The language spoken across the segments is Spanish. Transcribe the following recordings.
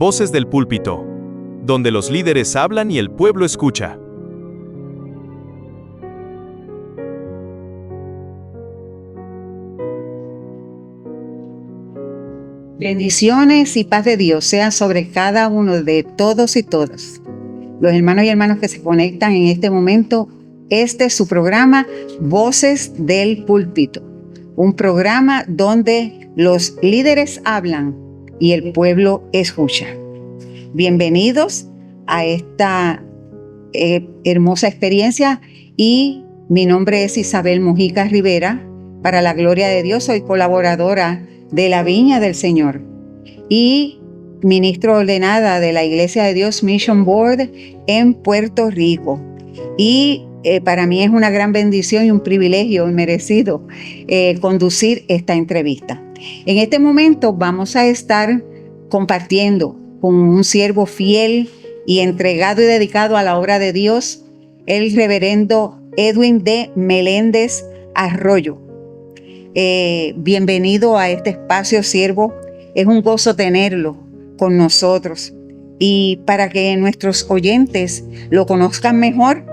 Voces del púlpito, donde los líderes hablan y el pueblo escucha. Bendiciones y paz de Dios sean sobre cada uno de todos y todas. Los hermanos y hermanas que se conectan en este momento, este es su programa Voces del Púlpito. Un programa donde los líderes hablan y el pueblo escucha. Bienvenidos a esta hermosa experiencia y mi nombre es Isabel Mujica Rivera. Para la gloria de Dios, soy colaboradora de la Viña del Señor y ministro ordenada de la Iglesia de Dios Mission Board en Puerto Rico. Y para mí es una gran bendición y un privilegio merecido conducir esta entrevista. En este momento vamos a estar compartiendo con un siervo fiel y entregado y dedicado a la obra de Dios, el reverendo Edwin D. Meléndez Arroyo. Bienvenido a este espacio, siervo. Es un gozo tenerlo con nosotros. Y para que nuestros oyentes lo conozcan mejor,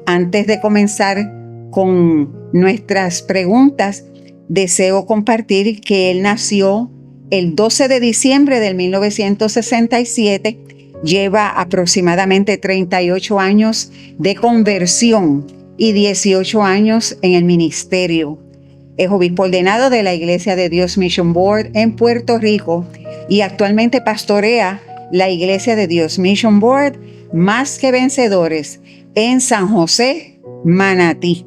antes de comenzar con nuestras preguntas, deseo compartir que él nació el 12 de diciembre de 1967, lleva aproximadamente 38 años de conversión y 18 años en el ministerio. Es obispo ordenado de la Iglesia de Dios Mission Board en Puerto Rico y actualmente pastorea la Iglesia de Dios Mission Board Más que Vencedores en San José, Manatí,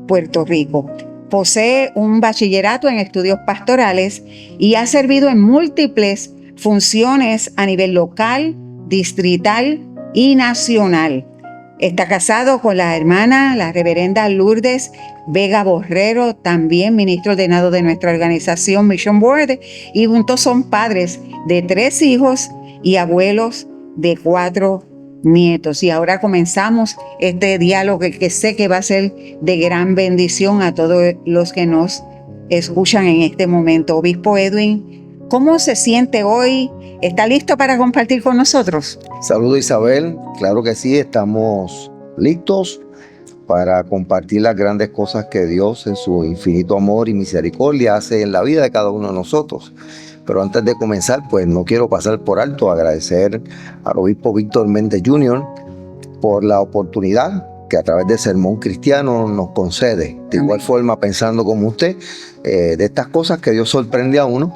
Puerto Rico. Posee un bachillerato en estudios pastorales y ha servido en múltiples funciones a nivel local, distrital y nacional. Está casado con la hermana, la reverenda Lourdes Vega Borrero, también ministro ordenado de nuestra organización Mission Board, y juntos son padres de 3 hijos y abuelos de 4 nietos. Y ahora comenzamos este diálogo que sé que va a ser de gran bendición a todos los que nos escuchan en este momento. Obispo Edwin, ¿cómo se siente hoy? ¿Está listo para compartir con nosotros? Saludos, Isabel. Claro que sí, estamos listos para compartir las grandes cosas que Dios en su infinito amor y misericordia hace en la vida de cada uno de nosotros. Pero antes de comenzar, pues no quiero pasar por alto agradecer al obispo Víctor Méndez Jr. por la oportunidad que a través de Sermón Cristiano nos concede. De igual forma, pensando como usted, de estas cosas que Dios sorprende a uno,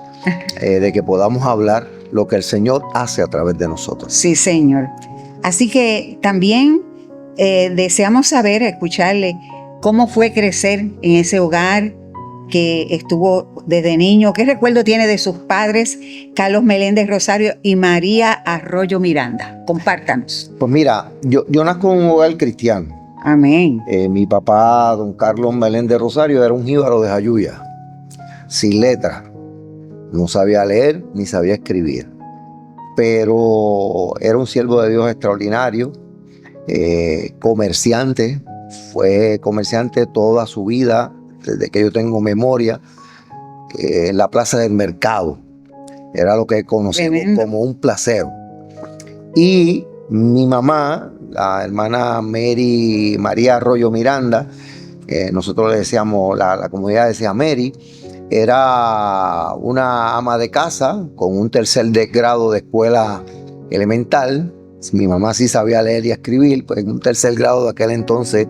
de que podamos hablar lo que el Señor hace a través de nosotros. Sí, Señor. Así que también deseamos saber, escucharle, cómo fue crecer en ese hogar que estuvo desde niño. ¿Qué recuerdo tiene de sus padres, Carlos Meléndez Rosario y María Arroyo Miranda? Compártanos. Pues mira, yo nazco en un hogar cristiano. Amén. Mi papá, don Carlos Meléndez Rosario, era un jíbaro de Jayuya, sin letra. No sabía leer ni sabía escribir, pero era un siervo de Dios extraordinario, comerciante, fue comerciante toda su vida, desde que yo tengo memoria, en la plaza del mercado. Era lo que conocemos como un placero. Y mi mamá, la hermana María Arroyo Miranda, nosotros le decíamos, la comunidad decía Mary, era una ama de casa con un 3er grado de escuela elemental. Mi mamá sí sabía leer y escribir, pues un 3er grado de aquel entonces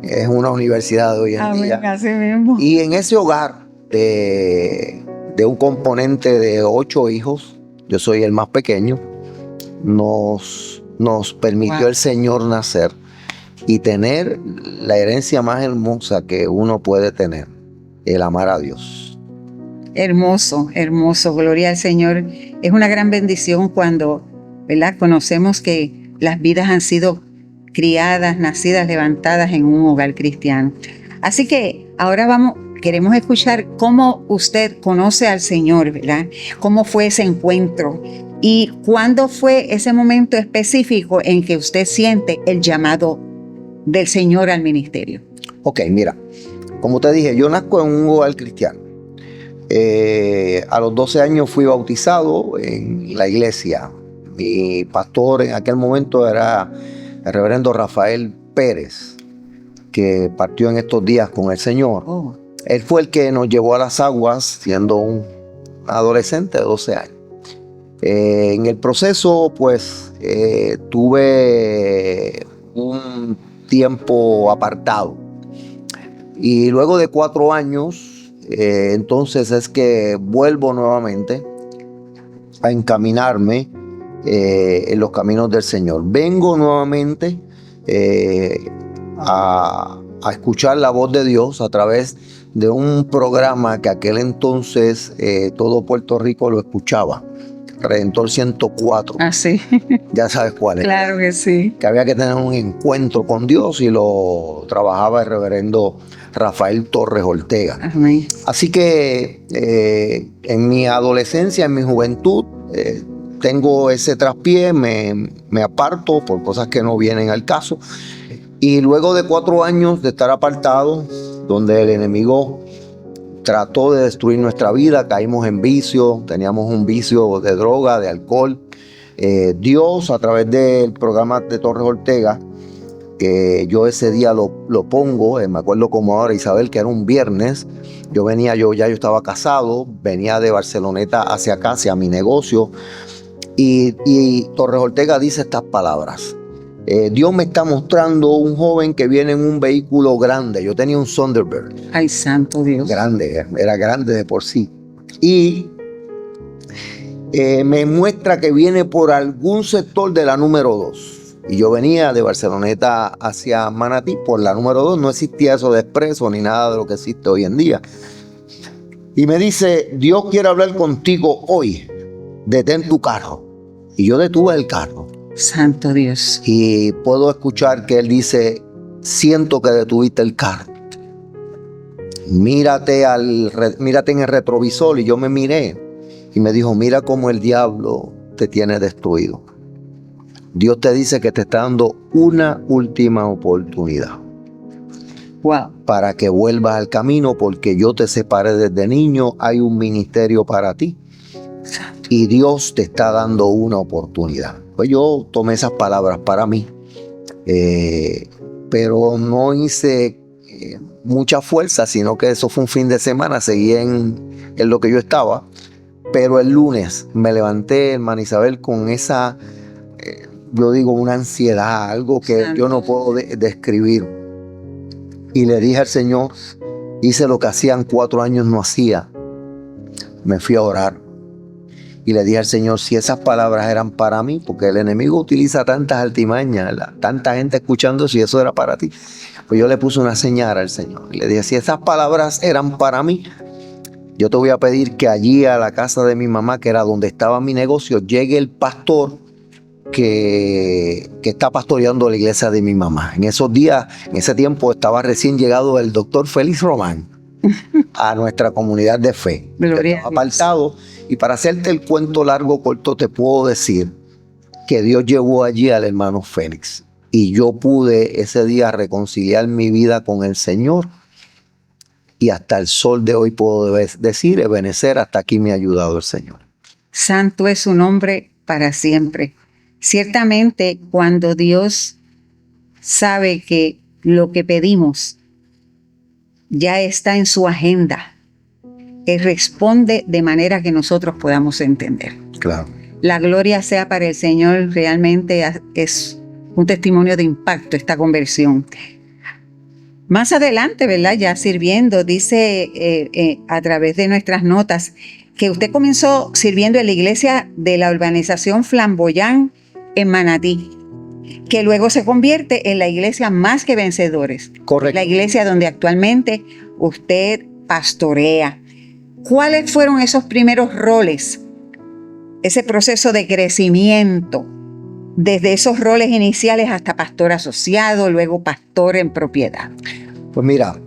es una universidad de hoy en día. Así mismo. Y en ese hogar de un componente de 8 hijos, yo soy el más pequeño, nos permitió el Señor nacer y tener la herencia más hermosa que uno puede tener, el amar a Dios. Hermoso, hermoso, gloria al Señor. Es una gran bendición cuando, ¿verdad?, conocemos que las vidas han sido criadas, nacidas, levantadas en un hogar cristiano. Así que ahora queremos escuchar cómo usted conoce al Señor, ¿verdad? ¿Cómo fue ese encuentro? ¿Y cuándo fue ese momento específico en que usted siente el llamado del Señor al ministerio? Ok, mira, como te dije, yo nazco en un hogar cristiano. A los 12 años fui bautizado en la iglesia. Mi pastor en aquel momento era el reverendo Rafael Pérez, que partió en estos días con el Señor. Oh. Él fue el que nos llevó a las aguas siendo un adolescente de 12 años. En el proceso, pues, tuve un tiempo apartado. Y luego de 4 años, entonces es que vuelvo nuevamente a encaminarme en los caminos del Señor. Vengo nuevamente a escuchar la voz de Dios a través de un programa que aquel entonces todo Puerto Rico lo escuchaba, Redentor 104. Ah, sí. Ya sabes cuál es. Claro que sí. Que había que tener un encuentro con Dios y lo trabajaba el reverendo Rafael Torres Ortega. Amén. Así que en mi adolescencia, en mi juventud, tengo ese traspié, me aparto por cosas que no vienen al caso. Y luego de 4 años de estar apartado, donde el enemigo trató de destruir nuestra vida, caímos en vicio, teníamos un vicio de droga, de alcohol. Dios, a través del programa de Torres Ortega, que yo ese día lo pongo, me acuerdo como ahora, Isabel, que era un viernes. Yo estaba casado, venía de Barceloneta hacia acá, hacia mi negocio, y Torres Ortega dice estas palabras: Dios me está mostrando un joven que viene en un vehículo grande. Yo tenía un Thunderbird. Ay, santo Dios. Grande, era grande de por sí. Y me muestra que viene por algún sector de la número 2. Y yo venía de Barceloneta hacia Manatí por la número 2. No existía eso de expreso ni nada de lo que existe hoy en día. Y me dice: Dios quiere hablar contigo hoy. Detén tu carro. Y yo detuve el carro. Santo Dios. Y puedo escuchar que él dice: siento que detuviste el carro. Mírate en el retrovisor. Y yo me miré y me dijo: mira cómo el diablo te tiene destruido. Dios te dice que te está dando una última oportunidad. Wow. Para que vuelvas al camino, porque yo te separé desde niño. Hay un ministerio para ti. Y Dios te está dando una oportunidad. Pues yo tomé esas palabras para mí, pero no hice mucha fuerza, sino que eso fue un fin de semana, seguí en lo que yo estaba. Pero el lunes me levanté, hermana Isabel, con esa, yo digo, una ansiedad, algo que yo no puedo describir. Y le dije al Señor, hice lo que hacían 4 años no hacía. Me fui a orar. Y le dije al Señor, si esas palabras eran para mí, porque el enemigo utiliza tantas artimañas, tanta gente escuchando, si eso era para ti. Pues yo le puse una señal al Señor. Y le dije, si esas palabras eran para mí, yo te voy a pedir que allí a la casa de mi mamá, que era donde estaba mi negocio, llegue el pastor que está pastoreando la iglesia de mi mamá. En esos días, en ese tiempo, estaba recién llegado el doctor Félix Román a nuestra comunidad de fe. Gloria Estaba apartado. Y para hacerte el cuento largo, corto, te puedo decir que Dios llevó allí al hermano Félix. Y yo pude ese día reconciliar mi vida con el Señor. Y hasta el sol de hoy puedo decir, Ebenezer, hasta aquí me ha ayudado el Señor. Santo es su nombre para siempre. Ciertamente, cuando Dios sabe que lo que pedimos ya está en su agenda, Él responde de manera que nosotros podamos entender. Claro. La gloria sea para el Señor. Realmente es un testimonio de impacto esta conversión. Más adelante, ¿verdad? Ya sirviendo, dice a través de nuestras notas que usted comenzó sirviendo en la iglesia de la urbanización Flamboyán en Manatí, que luego se convierte en la iglesia Más que Vencedores. Correcto. La iglesia donde actualmente usted pastorea. ¿Cuáles fueron esos primeros roles? Ese proceso de crecimiento, desde esos roles iniciales hasta pastor asociado, luego pastor en propiedad. Pues mira,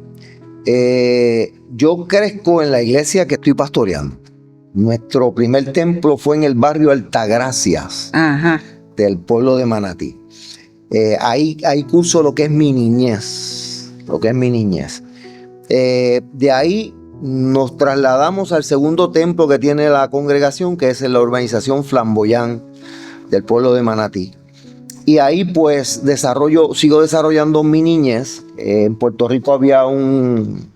yo crezco en la iglesia que estoy pastoreando. Nuestro primer templo fue en el barrio Altagracias, Ajá. del pueblo de Manatí. Ahí curso lo que es mi niñez. De ahí nos trasladamos al segundo templo que tiene la congregación, que es en la urbanización Flamboyán del pueblo de Manatí. Y ahí pues sigo desarrollando mi niñez. En Puerto Rico había un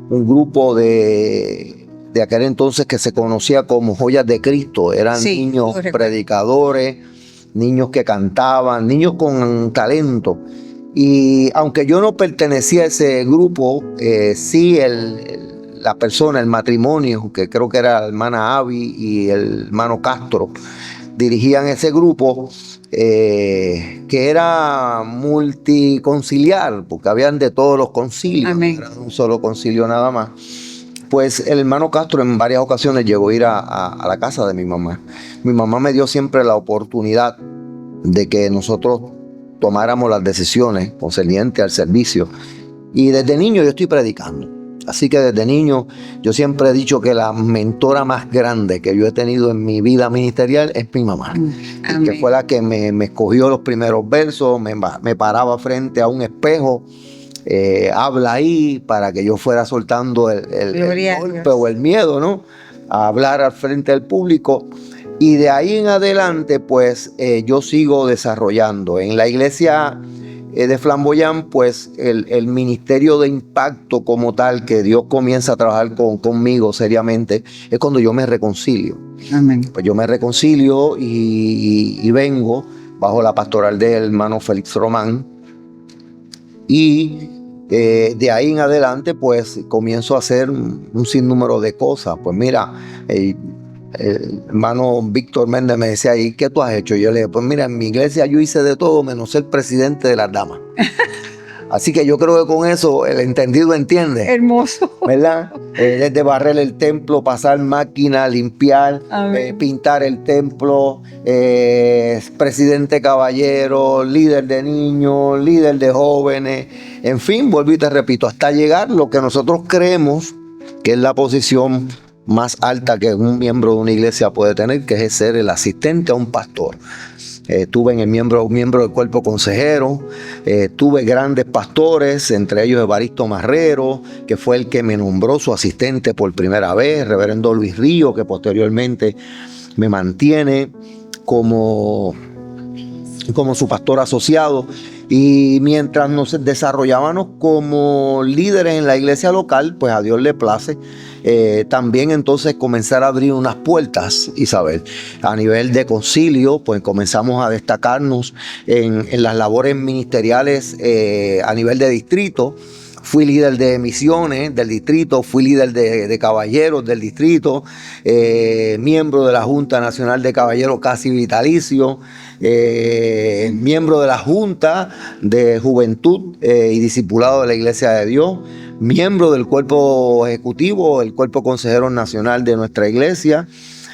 grupo de aquel entonces que se conocía como Joyas de Cristo. Eran niños predicadores, niños que cantaban, niños con talento. Y aunque yo no pertenecía a ese grupo, sí la persona, el matrimonio, que creo que era la hermana Avi y el hermano Castro, dirigían ese grupo, que era multiconciliar, porque habían de todos los concilios. Amén. No era un solo concilio nada más. Pues el hermano Castro en varias ocasiones llegó a ir a la casa de mi mamá. Mi mamá me dio siempre la oportunidad de que nosotros tomáramos las decisiones concernientes al servicio. Y desde niño yo estoy predicando. Así que desde niño yo siempre he dicho que la mentora más grande que yo he tenido en mi vida ministerial es mi mamá. Que fue la que me escogió los primeros versos, me paraba frente a un espejo, habla ahí, para que yo fuera soltando el golpe o el miedo, ¿no? A hablar al frente del público. Y de ahí en adelante, pues yo sigo desarrollando. En la iglesia de Flamboyán, pues el ministerio de impacto como tal, que Dios comienza a trabajar conmigo seriamente, es cuando yo me reconcilio. Amén. Pues yo me reconcilio y vengo bajo la pastoral del hermano Félix Román. Y de ahí en adelante, pues comienzo a hacer un sinnúmero de cosas. Pues mira, el hermano Víctor Méndez me decía, ¿y qué tú has hecho? Yo le dije, pues mira, en mi iglesia yo hice de todo menos ser presidente de las damas. Así que yo creo que con eso el entendido entiende. Hermoso. ¿Verdad? Desde barrer el templo, pasar máquina, limpiar, pintar el templo, presidente caballero, líder de niños, líder de jóvenes, en fin, vuelvo y te repito, hasta llegar lo que nosotros creemos que es la posición más alta que un miembro de una iglesia puede tener, que es ser el asistente a un pastor. Tuve en el miembro del cuerpo consejero, tuve grandes pastores, entre ellos Evaristo Marrero, que fue el que me nombró su asistente por primera vez, reverendo Luis Río, que posteriormente me mantiene como su pastor asociado. Y mientras nos desarrollábamos como líderes en la iglesia local, pues a Dios le place también entonces comenzar a abrir unas puertas, Isabel. A nivel de concilio, pues comenzamos a destacarnos en las labores ministeriales a nivel de distrito. Fui líder de misiones del distrito, fui líder de caballeros del distrito, miembro de la Junta Nacional de Caballeros casi vitalicio, miembro de la Junta de Juventud y Discipulado de la Iglesia de Dios, miembro del cuerpo ejecutivo, el cuerpo consejero nacional de nuestra iglesia,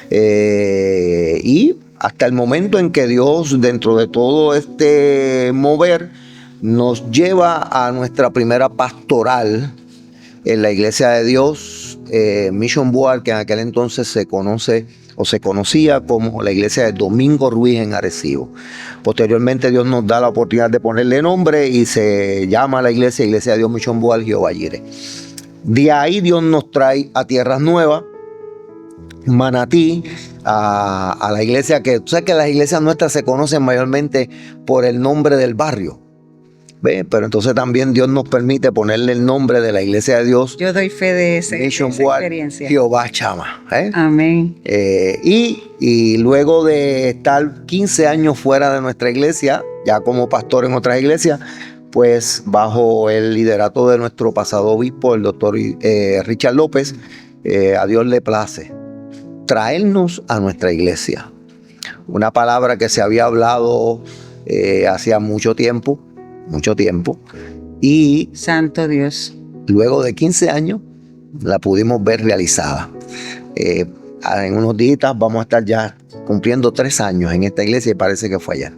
y hasta el momento en que Dios, dentro de todo este mover, nos lleva a nuestra primera pastoral en la Iglesia de Dios, Mission Board, que en aquel entonces se conocía como la Iglesia de Domingo Ruiz en Arecibo. Posteriormente Dios nos da la oportunidad de ponerle nombre y se llama la Iglesia de Dios Mission Board Jehová Jireh. De ahí Dios nos trae a Tierras Nuevas, Manatí, a la iglesia que, tú sabes que las iglesias nuestras se conocen mayormente por el nombre del barrio. ¿Ve? Pero entonces también Dios nos permite ponerle el nombre de la iglesia de Dios. Yo doy fe de esa experiencia. Jehová Chama. Amén. Y luego de estar 15 años fuera de nuestra iglesia, ya como pastor en otras iglesias, pues bajo el liderato de nuestro pasado obispo, el doctor Richard López, a Dios le place traernos a nuestra iglesia. Una palabra que se había hablado hacía mucho tiempo, y Santo Dios, luego de 15 años la pudimos ver realizada. En unos días vamos a estar ya cumpliendo 3 años en esta iglesia y parece que fue ayer.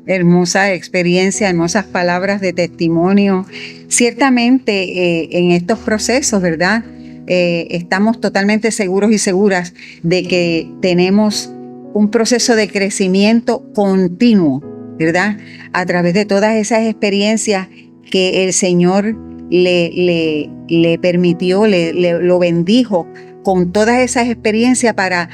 Hermosa experiencia, hermosas palabras de testimonio. Ciertamente en estos procesos, ¿verdad? Estamos totalmente seguros y seguras de que tenemos un proceso de crecimiento continuo, ¿verdad? A través de todas esas experiencias que el Señor le permitió, lo bendijo con todas esas experiencias para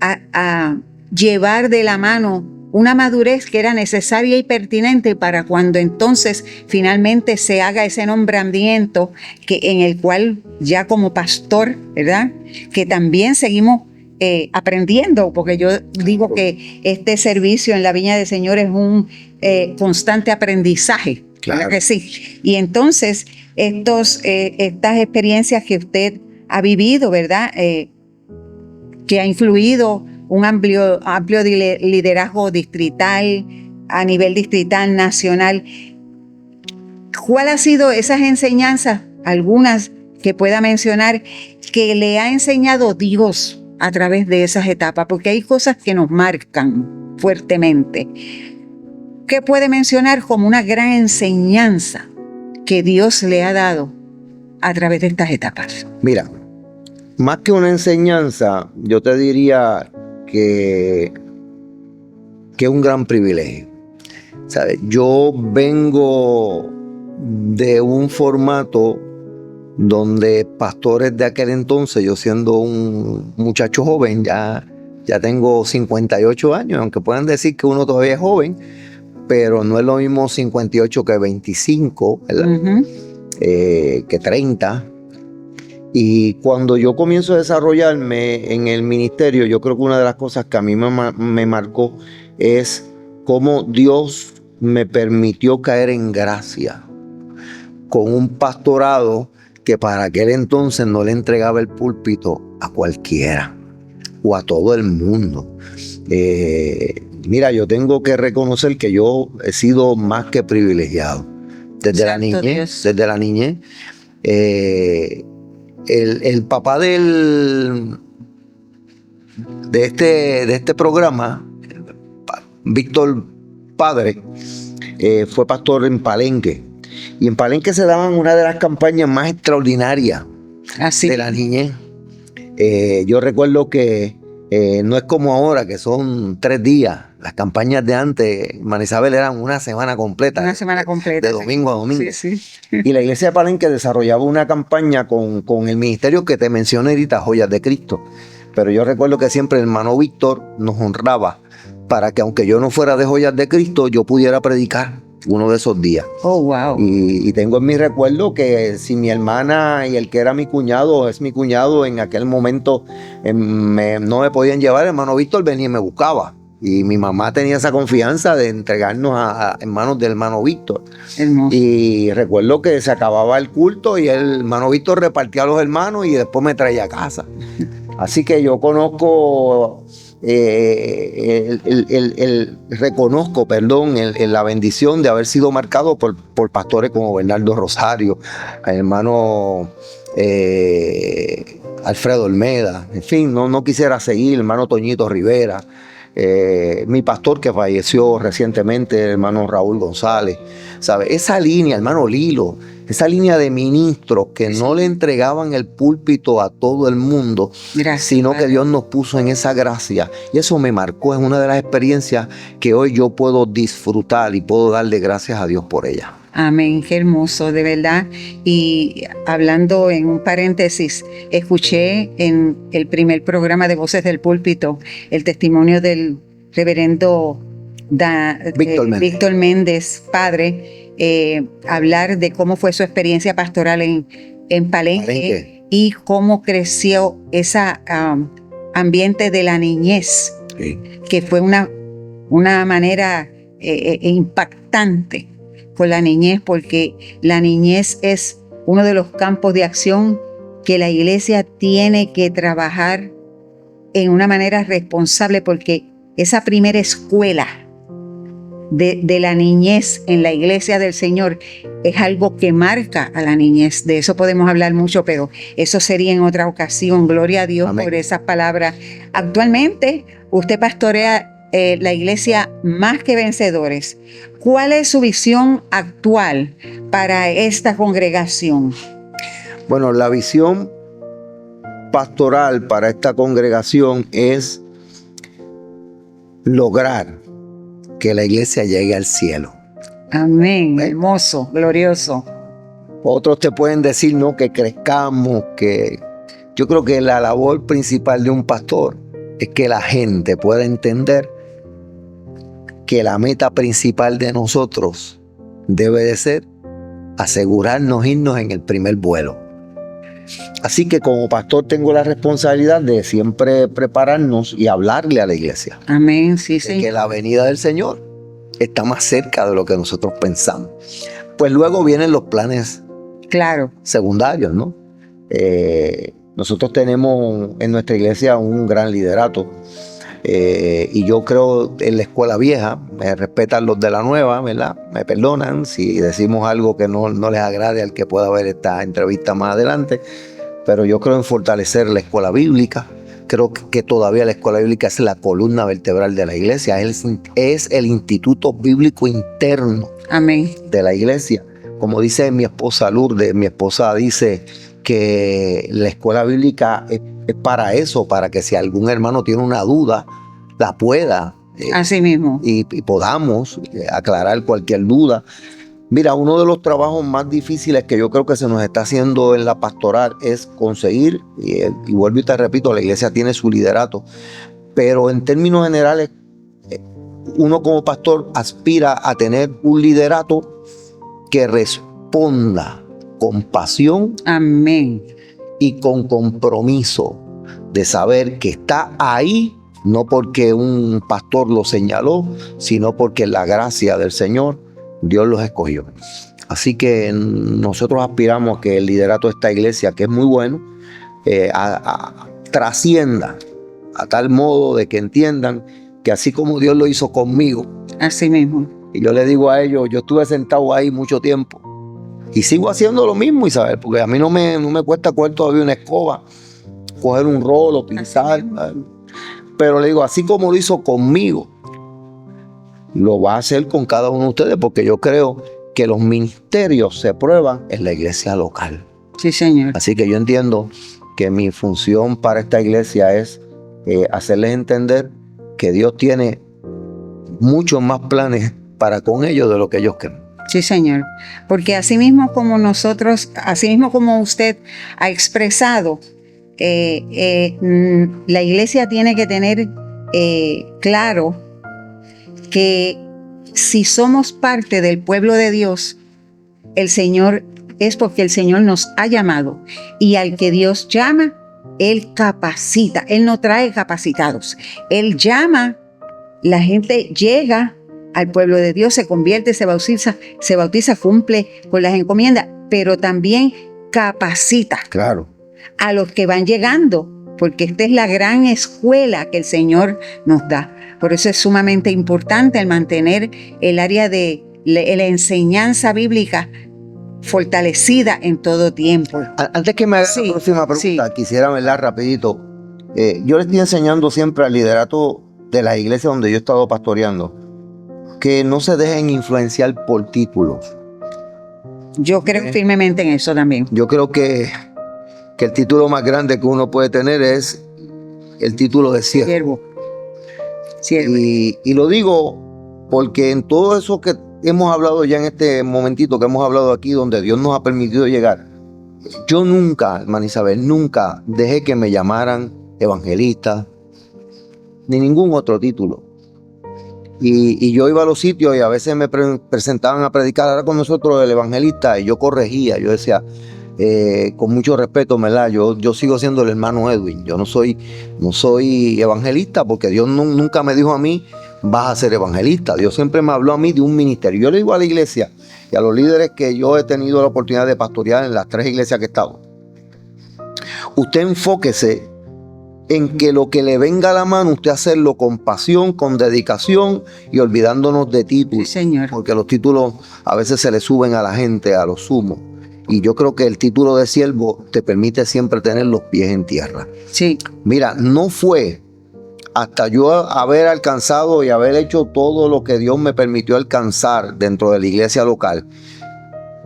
a llevar de la mano una madurez que era necesaria y pertinente para cuando entonces finalmente se haga ese nombramiento en el cual ya como pastor, ¿verdad? Que también seguimos aprendiendo, porque yo digo que este servicio en la Viña del Señor es un constante aprendizaje, Claro. ¿verdad que sí? Y entonces estas experiencias que usted ha vivido, ¿verdad? Que ha influido un amplio liderazgo distrital, a nivel distrital, nacional. ¿Cuál ha sido esas enseñanzas, algunas que pueda mencionar, que le ha enseñado Dios a través de esas etapas? Porque hay cosas que nos marcan fuertemente. ¿Qué puede mencionar como una gran enseñanza que Dios le ha dado a través de estas etapas? Mira, más que una enseñanza, yo te diría que es un gran privilegio. ¿Sabes? Yo vengo de un formato donde pastores de aquel entonces, yo siendo un muchacho joven, ya tengo 58 años, aunque puedan decir que uno todavía es joven, pero no es lo mismo 58 que 25, ¿verdad? Uh-huh. Que 30. Y cuando yo comienzo a desarrollarme en el ministerio, yo creo que una de las cosas que a mí me marcó es cómo Dios me permitió caer en gracia con un pastorado que para aquel entonces no le entregaba el púlpito a cualquiera o a todo el mundo. Mira, yo tengo que reconocer que yo he sido más que privilegiado desde la niñez. Desde la niñez. El papá de este programa, Víctor Padre, fue pastor en Palenque. Y en Palenque se daban una de las campañas más extraordinarias de la niñez. Yo recuerdo que no es como ahora, que son 3 días. Las campañas de antes, Manisabel, eran una semana completa. Una semana completa. De domingo a domingo. Sí. Y la iglesia de Palenque desarrollaba una campaña con el ministerio que te mencioné ahorita, Joyas de Cristo. Pero yo recuerdo que siempre el hermano Víctor nos honraba para que, aunque yo no fuera de Joyas de Cristo, yo pudiera predicar uno de esos días. Oh, wow. Y tengo en mi recuerdo que si mi hermana y el que era mi cuñado, es mi cuñado, en aquel momento no me podían llevar, el hermano Víctor venía y me buscaba. Y mi mamá tenía esa confianza de entregarnos en manos del hermano Víctor. Hermoso. Y recuerdo que se acababa el culto y el hermano Víctor repartía a los hermanos y después me traía a casa. Así que yo conozco... reconozco la bendición de haber sido marcado por pastores como Bernardo Rosario, el hermano Alfredo Olmeda, en fin, no quisiera seguir, el hermano Toñito Rivera, mi pastor que falleció recientemente, el hermano Raúl González, ¿sabe? Esa línea, hermano Lilo, esa línea de ministros que no le entregaban el púlpito a todo el mundo, sino que Dios nos puso en esa gracia. Y eso me marcó, es una de las experiencias que hoy yo puedo disfrutar y puedo darle gracias a Dios por ella. Amén, qué hermoso, de verdad. Y hablando en un paréntesis, escuché en el primer programa de Voces del Púlpito el testimonio del reverendo Víctor Méndez, padre, hablar de cómo fue su experiencia pastoral en Palenque y cómo creció ese ambiente de la niñez, que fue una manera impactante con la niñez, porque la niñez es uno de los campos de acción que la iglesia tiene que trabajar en una manera responsable, porque esa primera escuela de la niñez en la iglesia del Señor es algo que marca a la niñez. De eso podemos hablar mucho, pero eso sería en otra ocasión. Gloria a Dios. Amén. Por esas palabras. Actualmente usted pastorea la iglesia Más que Vencedores. ¿Cuál es su visión actual para esta congregación? Bueno, la visión pastoral para esta congregación es lograr que la iglesia llegue al cielo. Amén, hermoso, glorioso. Otros te pueden decir, no, que crezcamos, que... Yo creo que la labor principal de un pastor es que la gente pueda entender que la meta principal de nosotros debe de ser asegurarnos irnos en el primer vuelo. Así que como pastor tengo la responsabilidad de siempre prepararnos y hablarle a la iglesia. Amén, sí, De Señor. que la venida del Señor está más cerca de lo que nosotros pensamos. Pues luego vienen los planes Claro. secundarios, ¿no? Nosotros tenemos en nuestra iglesia un gran liderato. Y yo creo en la escuela vieja, me respetan los de la nueva, ¿verdad? Me perdonan si decimos algo que no les agrade al que pueda ver esta entrevista más adelante, pero yo creo en fortalecer la escuela bíblica. Creo que todavía la escuela bíblica es la columna vertebral de la iglesia, es el instituto bíblico interno Amén. de la iglesia. Como dice mi esposa Lourdes, mi esposa dice que la escuela bíblica es para eso, para que si algún hermano tiene una duda, la pueda Así mismo. y podamos aclarar cualquier duda. Mira, uno de los trabajos más difíciles que yo creo que se nos está haciendo en la pastoral es conseguir, y vuelvo y te repito, la iglesia tiene su liderato, pero en términos generales, uno como pastor aspira a tener un liderato que responda con pasión Amén. y con compromiso de saber que está ahí, no porque un pastor lo señaló, sino porque la gracia del Señor, Dios los escogió. Así que nosotros aspiramos a que el liderato de esta iglesia, que es muy bueno, trascienda a tal modo de que entiendan que así como Dios lo hizo conmigo, Así mismo. y yo le digo a ellos, yo estuve sentado ahí mucho tiempo y sigo haciendo lo mismo, Isabel, porque a mí no me cuesta coger todavía una escoba, coger un rolo, pintar. Pero le digo, así como lo hizo conmigo, lo va a hacer con cada uno de ustedes, porque yo creo que los ministerios se prueban en la iglesia local. Sí, Señor. Así que yo entiendo que mi función para esta iglesia es hacerles entender que Dios tiene muchos más planes para con ellos de lo que ellos creen. Sí, Señor. Porque así mismo como nosotros, así mismo como usted ha expresado, la iglesia tiene que tener claro que si somos parte del pueblo de Dios, el Señor es porque el Señor nos ha llamado, y al que Dios llama, Él capacita. Él no trae capacitados. Él llama, la gente llega al pueblo de Dios, se convierte, se bautiza, cumple con las encomiendas, pero también capacita. Claro. A los que van llegando, porque esta es la gran escuela que el Señor nos da. Por eso es sumamente importante el mantener el área de la enseñanza bíblica fortalecida en todo tiempo. Antes que me haga la próxima pregunta, quisiera verla rapidito. Yo le estoy enseñando siempre al liderato de la iglesia donde yo he estado pastoreando que no se dejen influenciar por títulos. Yo creo firmemente en eso también. Yo creo que el título más grande que uno puede tener es el título de siervo. Siervo. Y lo digo porque en todo eso que hemos hablado ya en este momentito que hemos hablado aquí, donde Dios nos ha permitido llegar, yo nunca, hermana Isabel, nunca dejé que me llamaran evangelista, ni ningún otro título. Y yo iba a los sitios y a veces me presentaban a predicar, ahora con nosotros el evangelista, y yo corregía, yo decía, con mucho respeto, ¿verdad? Yo sigo siendo el hermano Edwin, yo no soy evangelista, porque Dios nunca me dijo a mí, vas a ser evangelista. Dios siempre me habló a mí de un ministerio. Yo le digo a la iglesia y a los líderes que yo he tenido la oportunidad de pastorear en las 3 iglesias que he estado, usted enfóquese en que lo que le venga a la mano, usted hacerlo con pasión, con dedicación y olvidándonos de títulos. Sí, Señor. Porque los títulos a veces se le suben a la gente, a los sumos. Y yo creo que el título de siervo te permite siempre tener los pies en tierra. Sí. Mira, no fue hasta yo haber alcanzado y haber hecho todo lo que Dios me permitió alcanzar dentro de la iglesia local,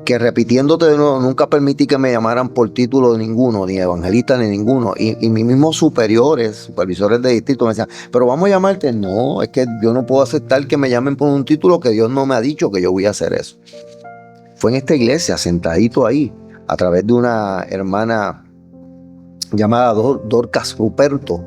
que repitiéndote de nuevo, nunca permití que me llamaran por título de ninguno, ni evangelista ni ninguno. Y mis mismos supervisores de distrito me decían, pero vamos a llamarte. No, es que yo no puedo aceptar que me llamen por un título que Dios no me ha dicho que yo voy a hacer eso. fue en esta iglesia, sentadito ahí, a través de una hermana llamada Dorcas Ruperto,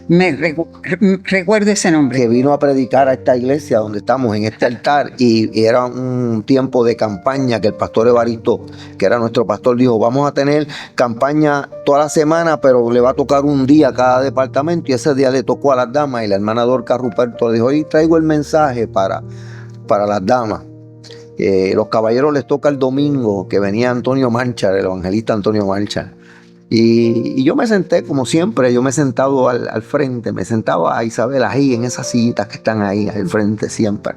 Recuerdo ese nombre. que vino a predicar a esta iglesia donde estamos, en este altar, y era un tiempo de campaña que el pastor Evaristo, que era nuestro pastor, dijo: vamos a tener campaña toda la semana, pero le va a tocar un día a cada departamento, y ese día le tocó a las damas, y la hermana Dorcas Ruperto le dijo: hoy traigo el mensaje para las damas. Los caballeros les toca el domingo, que venía Antonio Marchal, el evangelista Antonio Marchal. Y yo me senté, como siempre, yo me he sentado al frente, me sentaba a Isabel ahí en esas sillitas que están ahí al frente siempre.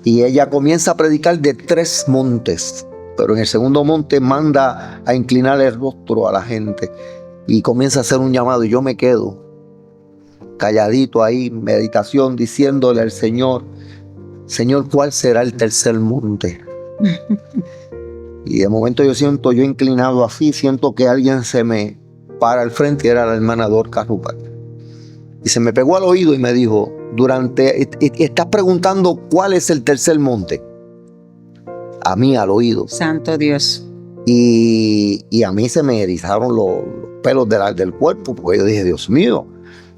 Y ella comienza a predicar de 3 montes, pero en el segundo monte manda a inclinar el rostro a la gente y comienza a hacer un llamado, y yo me quedo calladito ahí, meditación, diciéndole al Señor: Señor, ¿cuál será el tercer monte? Y de momento yo inclinado así, siento que alguien se me para al frente, y era la hermana Dorcas Ruperto. Y se me pegó al oído y me dijo: estás preguntando cuál es el tercer monte. A mí, al oído. Santo Dios. Y a mí se me erizaron los pelos del cuerpo, porque yo dije: Dios mío,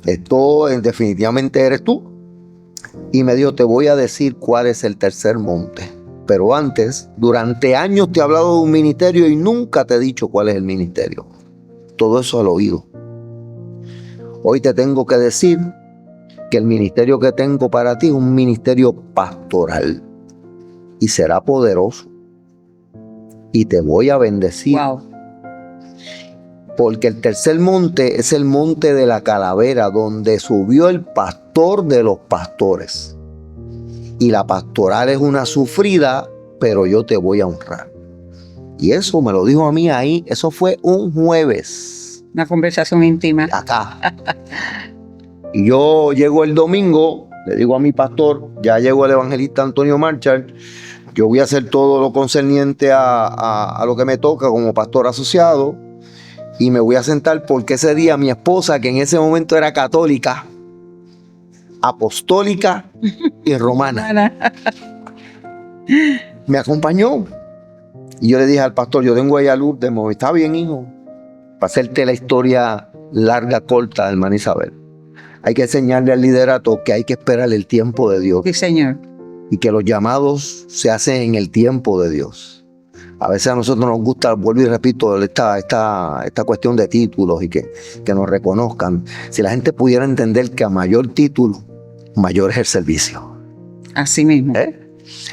esto definitivamente eres tú. Y me dijo: te voy a decir cuál es el tercer monte. Pero antes, durante años te he hablado de un ministerio y nunca te he dicho cuál es el ministerio. Todo eso al oído. Hoy te tengo que decir que el ministerio que tengo para ti es un ministerio pastoral. Y será poderoso. Y te voy a bendecir. Wow. Porque el tercer monte es el monte de la calavera, donde subió el pastor de los pastores. Y la pastoral es una sufrida, pero yo te voy a honrar. Y eso me lo dijo a mí ahí. Eso fue un jueves. Una conversación íntima. Acá. Y yo llego el domingo, le digo a mi pastor: ya llegó el evangelista Antonio Marchal, yo voy a hacer todo lo concerniente a lo que me toca como pastor asociado, y me voy a sentar, porque ese día mi esposa, que en ese momento era católica, apostólica y romana, me acompañó. Y yo le dije al pastor: yo tengo ahí a Lourdes. Me dijo: está bien, hijo. Para hacerte la historia larga, corta, hermana Isabel, hay que enseñarle al liderato que hay que esperar el tiempo de Dios. Sí, Señor. Y que los llamados se hacen en el tiempo de Dios. A veces a nosotros nos gusta, vuelvo y repito, esta cuestión de títulos y que nos reconozcan. Si la gente pudiera entender que a mayor título, mayor es el servicio. Así mismo.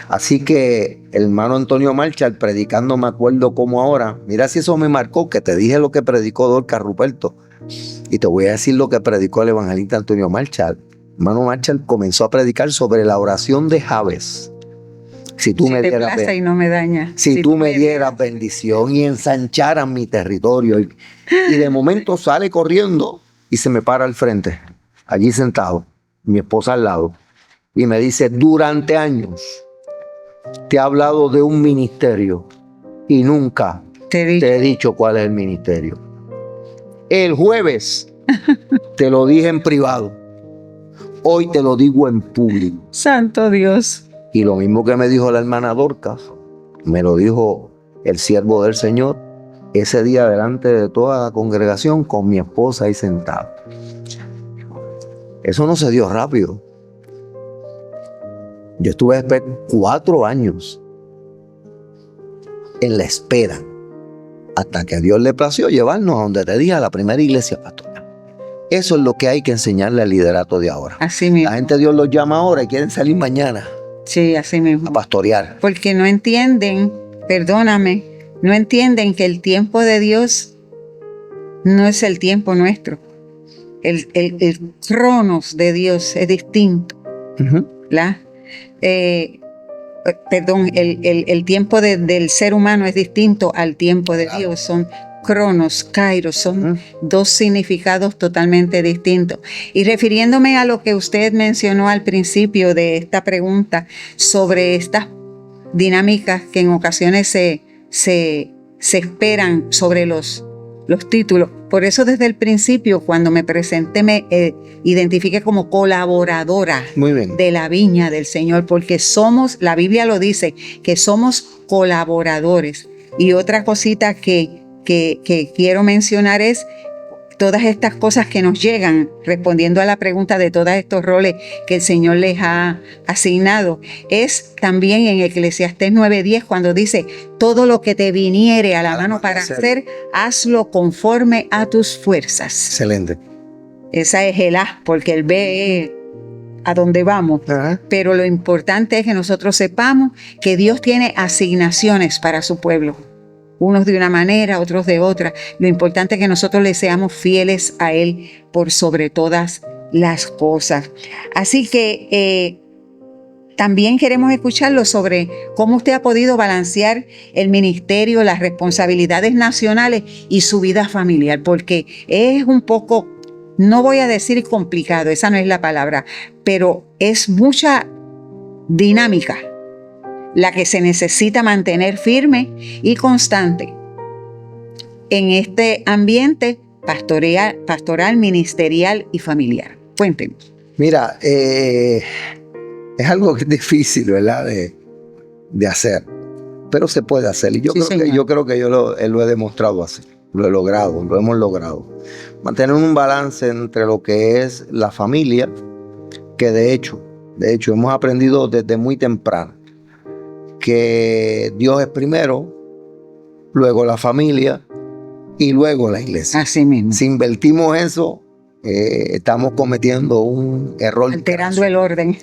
Así que el hermano Antonio Marchal predicando, me acuerdo como ahora, mira si eso me marcó, que te dije lo que predicó Dorcas Ruperto, y te voy a decir lo que predicó el evangelista Antonio Marchal. Hermano Marchal comenzó a predicar sobre la oración de Jabez. Si tú me dieras y no me daña. Si tú me dieras bendición y ensancharas mi territorio. Y de momento sale corriendo y se me para al frente, allí sentado, mi esposa al lado, y me dice: durante años te he hablado de un ministerio y nunca te he dicho cuál es el ministerio. El jueves te lo dije en privado, hoy te lo digo en público. Santo Dios. Y lo mismo que me dijo la hermana Dorcas, me lo dijo el siervo del Señor ese día delante de toda la congregación, con mi esposa ahí sentada. Eso no se dio rápido. Yo estuve 4 años en la espera, hasta que a Dios le plació llevarnos a donde te dije, a la primera iglesia pastoral. Eso es lo que hay que enseñarle al liderato de ahora. Así mismo. La gente, Dios los llama ahora y quieren salir mañana. Sí, así mismo. A pastorear. Porque no entienden, perdóname, no entienden que el tiempo de Dios no es el tiempo nuestro. El cronos de Dios es distinto. ¿La? El tiempo del ser humano es distinto al tiempo de Dios. Son cronos, kairos, son 2 significados totalmente distintos. Y refiriéndome a lo que usted mencionó al principio de esta pregunta sobre estas dinámicas que en ocasiones se esperan sobre los los títulos. Por eso desde el principio, cuando me presenté, me identifiqué como colaboradora Muy bien. de la viña del Señor, porque somos, la Biblia lo dice, que somos colaboradores. Y otra cosita que quiero mencionar es todas estas cosas que nos llegan, respondiendo a la pregunta de todos estos roles que el Señor les ha asignado, es también en Eclesiastés 9:10 cuando dice, todo lo que te viniere a la mano para hacer, hazlo conforme a tus fuerzas. Excelente. Esa es el haz, porque el B es a dónde vamos. Ajá. Pero lo importante es que nosotros sepamos que Dios tiene asignaciones para su pueblo. Unos de una manera, otros de otra. Lo importante es que nosotros le seamos fieles a Él por sobre todas las cosas. Así que también queremos escucharlo sobre cómo usted ha podido balancear el ministerio, las responsabilidades nacionales y su vida familiar, porque es un poco, no voy a decir complicado, esa no es la palabra, pero es mucha dinámica la que se necesita mantener firme y constante en este ambiente pastoral, ministerial y familiar. Cuéntenos. Mira, es algo que es difícil, ¿verdad? De hacer, pero se puede hacer. Y yo creo que yo lo he demostrado así. Lo hemos logrado. Mantener un balance entre lo que es la familia, que de hecho hemos aprendido desde muy temprano que Dios es primero, luego la familia y luego la iglesia. Así mismo. Si invertimos eso, estamos cometiendo un error. Alterando el orden.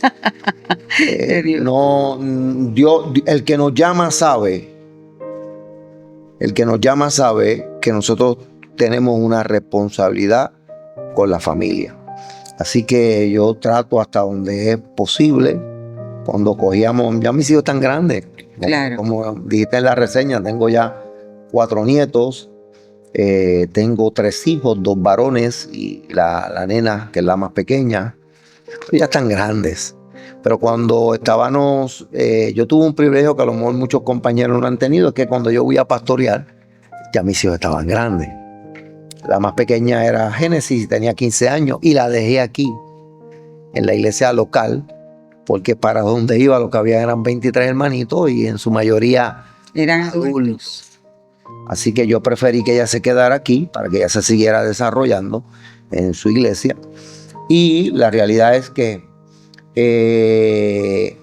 No, Dios, el que nos llama sabe que nosotros tenemos una responsabilidad con la familia. Así que yo trato hasta donde es posible. Cuando cogíamos, ya mis hijos están grandes, claro. Como dijiste en la reseña, tengo ya 4 nietos, tengo 3 hijos, 2 varones y la nena, que es la más pequeña, ya están grandes. Pero cuando estábamos, yo tuve un privilegio que a lo mejor muchos compañeros no han tenido, es que cuando yo voy a pastorear, ya mis hijos estaban grandes. La más pequeña era Génesis, tenía 15 años y la dejé aquí, en la iglesia local, porque para donde iba lo que había eran 23 hermanitos y en su mayoría eran adultos. Así que yo preferí que ella se quedara aquí para que ella se siguiera desarrollando en su iglesia. Y la realidad es que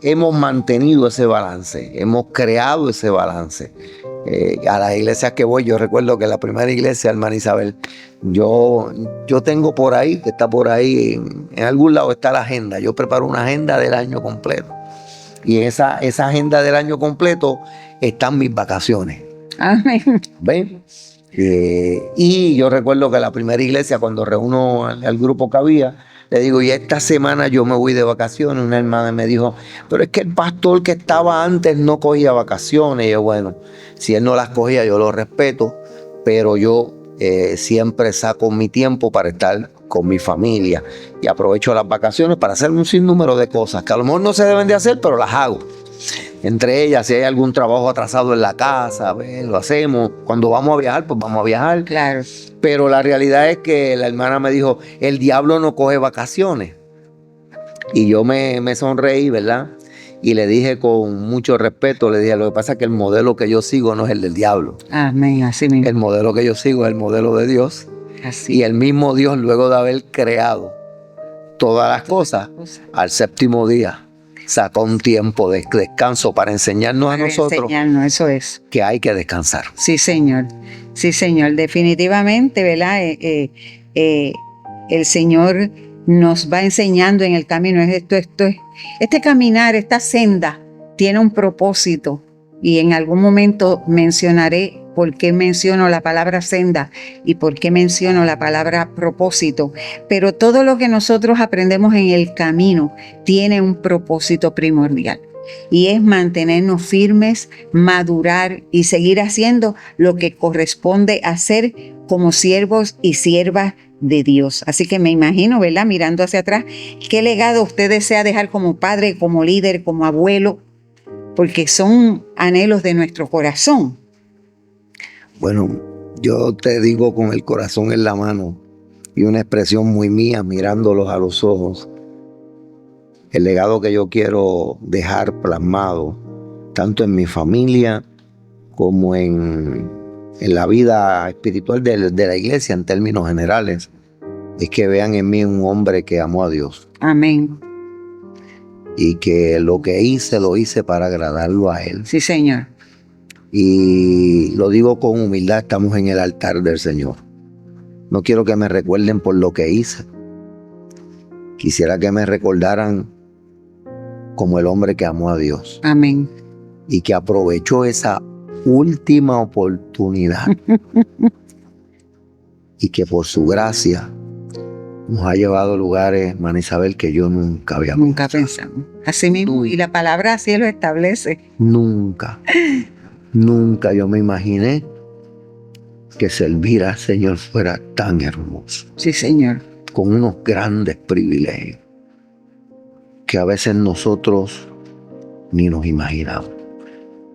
hemos mantenido ese balance, hemos creado ese balance. A las iglesias que voy, yo recuerdo que la primera iglesia, hermana Isabel, yo tengo por ahí, que está por ahí, en algún lado está la agenda. Yo preparo una agenda del año completo. Y en esa agenda del año completo están mis vacaciones. Amén. ¿Ven? Y yo recuerdo que la primera iglesia, cuando reúno al grupo que había, le digo, y esta semana yo me voy de vacaciones. Una hermana me dijo, pero es que el pastor que estaba antes no cogía vacaciones. Y yo, bueno, si él no las cogía, yo lo respeto, pero yo siempre saco mi tiempo para estar con mi familia y aprovecho las vacaciones para hacer un sinnúmero de cosas que a lo mejor no se deben de hacer, pero las hago. Entre ellas, si hay algún trabajo atrasado en la casa, lo hacemos. Cuando vamos a viajar, pues vamos a viajar. Claro. Pero la realidad es que la hermana me dijo, el diablo no coge vacaciones. Y yo me sonreí, ¿verdad? Y le dije con mucho respeto, le dije, lo que pasa es que el modelo que yo sigo no es el del diablo. Amén, así mismo. El modelo que yo sigo es el modelo de Dios. Así. Y el mismo Dios, luego de haber creado todas las cosas, al 7º día sacó un tiempo de descanso para enseñarnos a nosotros eso es. que hay que descansar. Sí, Señor. Sí, Señor. Definitivamente, ¿verdad? El Señor nos va enseñando en el camino. Este caminar, esta senda, tiene un propósito. Y en algún momento mencionaré por qué menciono la palabra senda y por qué menciono la palabra propósito. Pero todo lo que nosotros aprendemos en el camino tiene un propósito primordial. Y es mantenernos firmes, madurar y seguir haciendo lo que corresponde hacer como siervos y siervas de Dios. Así que me imagino, ¿verdad? Mirando hacia atrás, ¿qué legado usted desea dejar como padre, como líder, como abuelo? Porque son anhelos de nuestro corazón. Bueno, Yo te digo con el corazón en la mano y una expresión muy mía mirándolos a los ojos. El legado que yo quiero dejar plasmado, tanto en mi familia como en la vida espiritual de la iglesia en términos generales, es que vean en mí un hombre que amó a Dios. Amén. Y que lo que hice, lo hice para agradarlo a Él. Sí, Señor. Y lo digo con humildad, estamos en el altar del Señor. No quiero que me recuerden por lo que hice. Quisiera que me recordaran como el hombre que amó a Dios. Amén. Y que aprovechó esa última oportunidad. Y que por su gracia nos ha llevado a lugares, Hermana Isabel, que yo nunca había pensado. Así mismo. Y la palabra así lo establece. Nunca yo me imaginé que servir al Señor fuera tan hermoso. Sí, Señor. Con unos grandes privilegios que a veces nosotros ni nos imaginamos.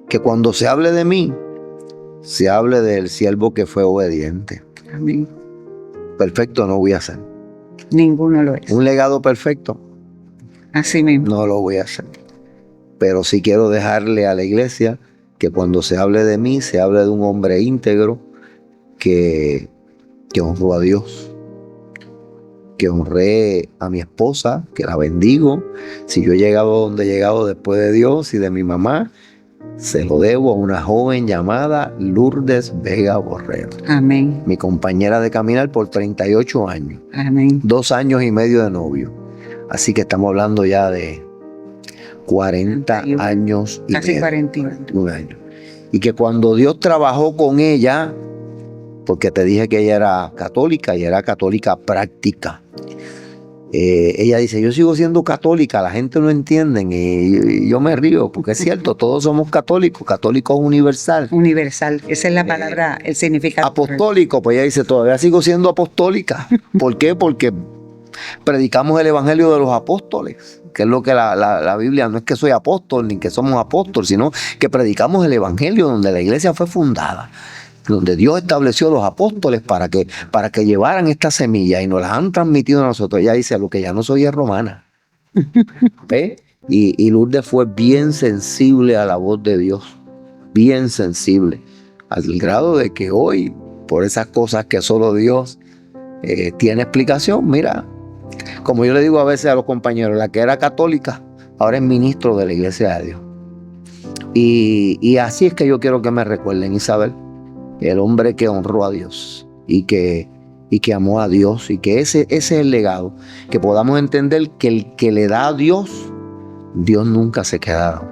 Que cuando se hable de mí, se hable del siervo que fue obediente. Amén. Perfecto no voy a hacer. Ninguno lo es. Un legado perfecto. Así mismo. No lo voy a hacer. Pero sí quiero dejarle a la iglesia que cuando se hable de mí, se hable de un hombre íntegro que honró a Dios, que honré a mi esposa, que la bendigo. Si yo he llegado donde he llegado después de Dios y de mi mamá, se lo debo a una joven llamada Lourdes Vega Borrero. Amén. Mi compañera de caminar por 38 años. Amén. 2 años y medio de novio. Así que estamos hablando ya de 40 años y casi medio. 41 años. Y que cuando Dios trabajó con ella, porque te dije que ella era católica y era católica práctica. Ella dice, yo sigo siendo católica, la gente no entiende y yo me río, porque es cierto, todos somos católicos, católico universal. Universal, esa es la palabra, el significado. Apostólico, pues ella dice, todavía sigo siendo apostólica. ¿Por qué? Porque predicamos el evangelio de los apóstoles, que es lo que la Biblia, no es que soy apóstol ni que somos apóstoles, sino que predicamos el evangelio donde la iglesia fue fundada, donde Dios estableció los apóstoles para que llevaran esta semilla y nos las han transmitido a nosotros. Ella dice, lo que ya no soy es romana. ¿Ve? Y Lourdes fue bien sensible a la voz de Dios, bien sensible, al grado de que hoy, por esas cosas que solo Dios tiene explicación, mira, como yo le digo a veces a los compañeros, la que era católica, ahora es ministro de la iglesia de Dios. Y así es que yo quiero que me recuerden, Isabel, el hombre que honró a Dios y que amó a Dios, y que ese es el legado, que podamos entender que el que le da a Dios, Dios nunca se queda.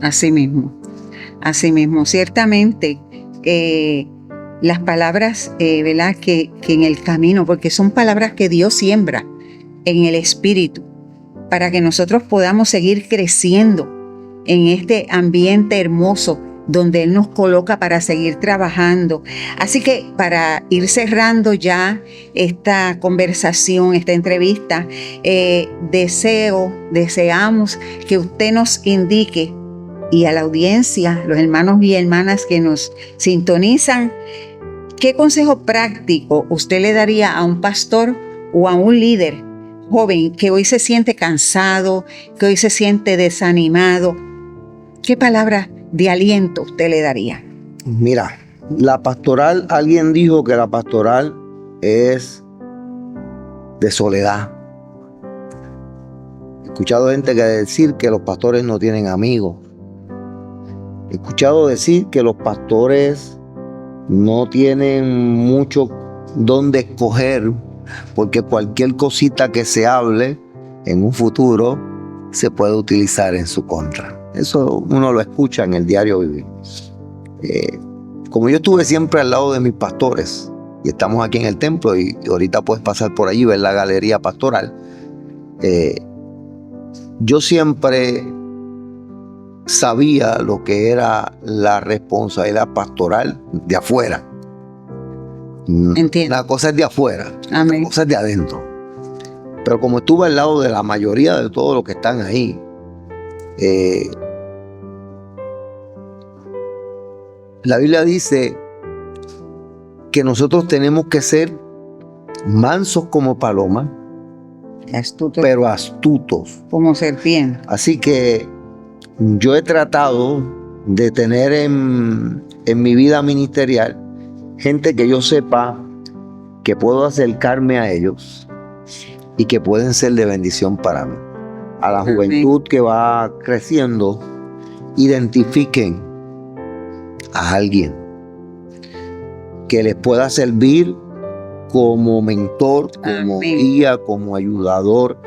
Así mismo, ciertamente las palabras, ¿verdad? Que en el camino, porque son palabras que Dios siembra en el espíritu, para que nosotros podamos seguir creciendo en este ambiente hermoso donde Él nos coloca para seguir trabajando. Así que para ir cerrando ya esta conversación, esta entrevista, deseamos que usted nos indique, y a la audiencia, los hermanos y hermanas que nos sintonizan, ¿qué consejo práctico usted le daría a un pastor o a un líder joven que hoy se siente cansado, que hoy se siente desanimado? ¿Qué palabra de aliento usted le daría? Mira, la pastoral, alguien dijo que la pastoral es de soledad. He escuchado gente decir que los pastores no tienen amigos. He escuchado decir que los pastores no tienen mucho donde escoger, porque cualquier cosita que se hable en un futuro se puede utilizar en su contra. Eso uno lo escucha en el diario vivir. Como yo estuve siempre al lado de mis pastores, y estamos aquí en el templo, y ahorita puedes pasar por allí y ver la galería pastoral, yo siempre sabía lo que era la responsabilidad pastoral de afuera. Entiendo. La cosa es de afuera, Amén. La cosa es de adentro. Pero como estuve al lado de la mayoría de todos los que están ahí, la Biblia dice que nosotros tenemos que ser mansos como paloma, Astuto pero astutos. como serpiente. Así que yo he tratado de tener en mi vida ministerial gente que yo sepa que puedo acercarme a ellos y que pueden ser de bendición para mí. A la juventud que va creciendo, identifiquen a alguien que les pueda servir como mentor, como guía, como ayudador.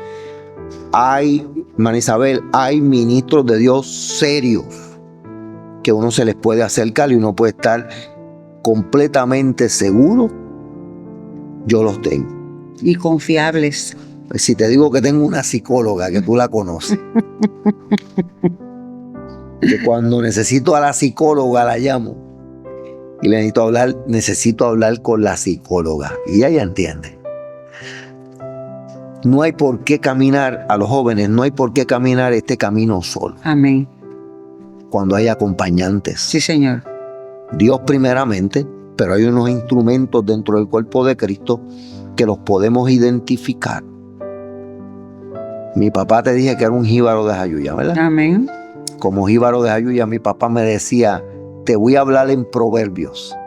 Hay, hermana Isabel, hay ministros de Dios serios que uno se les puede acercar y uno puede estar completamente seguro. Yo los tengo. Y confiables. Pues si te digo que tengo una psicóloga, que tú la conoces, que cuando necesito a la psicóloga la llamo y le necesito hablar con la psicóloga y ella entiende. No hay por qué caminar, a los jóvenes, no hay por qué caminar este camino solo. Amén. Cuando hay acompañantes. Sí, Señor. Dios primeramente, pero hay unos instrumentos dentro del cuerpo de Cristo que los podemos identificar. Mi papá te dije que era un jíbaro de Jayuya, ¿verdad? Amén. Como jíbaro de Jayuya, mi papá me decía, te voy a hablar en proverbios.